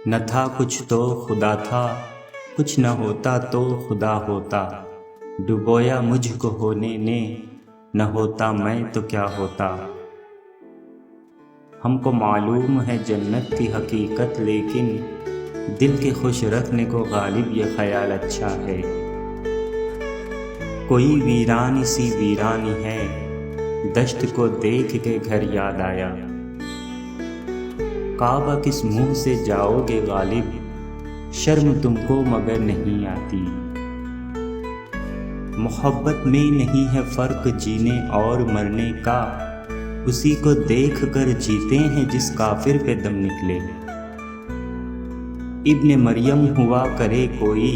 न था कुछ तो खुदा था, कुछ न होता तो खुदा होता। डुबोया मुझको होने ने, न होता मैं तो क्या होता। हमको मालूम है जन्नत की हकीकत, लेकिन दिल के खुश रखने को गालिब ये ख्याल अच्छा है। कोई वीरानी सी वीरानी है, दश्त को देख के घर याद आया। काबा किस मुंह से जाओगे गालिब, शर्म तुमको मगर नहीं आती। मोहब्बत में नहीं है फ़र्क जीने और मरने का, उसी को देख कर जीते हैं जिस काफिर पे दम निकले। इब्ने मरियम हुआ करे कोई,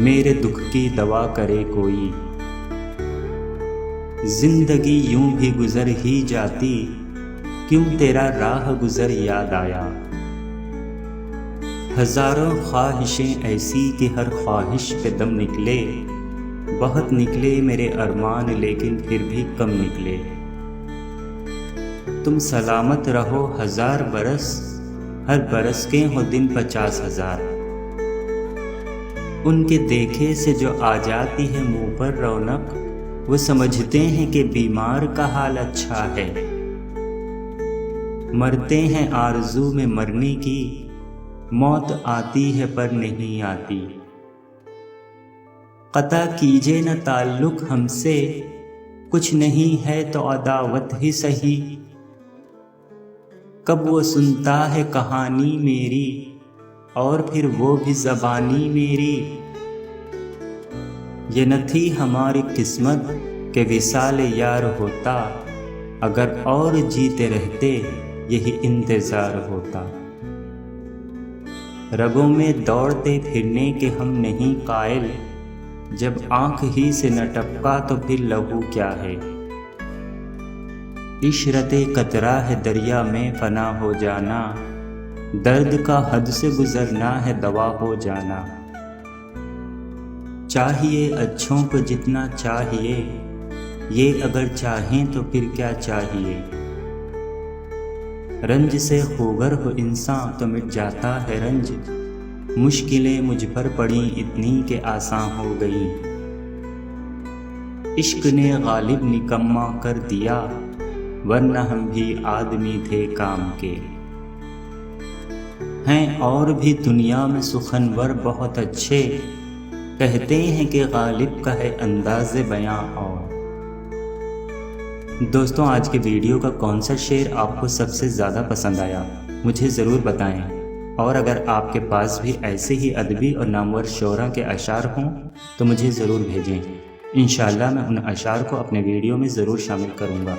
मेरे दुख की दवा करे कोई। जिंदगी यूं भी गुजर ही जाती, क्यों तेरा राह गुजर याद आया। हजारों ख्वाहिशें ऐसी कि हर ख्वाहिश पे दम निकले। बहुत निकले मेरे अरमान लेकिन फिर भी कम निकले। तुम सलामत रहो 1000 बरस, हर बरस के हो दिन 50,000। उनके देखे से जो आ जाती है मुंह पर रौनक, वो समझते हैं कि बीमार का हाल अच्छा है। मरते हैं आरज़ू में मरने की, मौत आती है पर नहीं आती। कता कीजिए न ताल्लुक हमसे, कुछ नहीं है तो अदावत ही सही। कब वो सुनता है कहानी मेरी, और फिर वो भी ज़बानी मेरी। ये न थी हमारी किस्मत के विसाल यार होता, अगर और जीते रहते यही इंतज़ार होता। रगों में दौड़ते फिरने के हम नहीं कायल, जब आँख ही से न टपका तो फिर लहू क्या है। इशरते कतरा है दरिया में फना हो जाना, दर्द का हद से गुजरना है दवा हो जाना। चाहिए अच्छों को जितना चाहिए, ये अगर चाहें तो फिर क्या चाहिए। रंज से खूगर हो इंसान तो मिट जाता है रंज, मुश्किलें मुझ पर पड़ी इतनी के आसान हो गई। इश्क ने गालिब निकम्मा कर दिया, वरना हम भी आदमी थे काम के। हैं और भी दुनिया में सुखनवर बहुत अच्छे, कहते हैं कि गालिब का है अंदाज़े बयां। और दोस्तों, आज के वीडियो का कौन सा शेर आपको सबसे ज़्यादा पसंद आया, मुझे ज़रूर बताएं। और अगर आपके पास भी ऐसे ही अदबी और नामवर शोरा के अशार हों तो मुझे ज़रूर भेजें। इंशाअल्लाह मैं उन अशार को अपने वीडियो में ज़रूर शामिल करूँगा।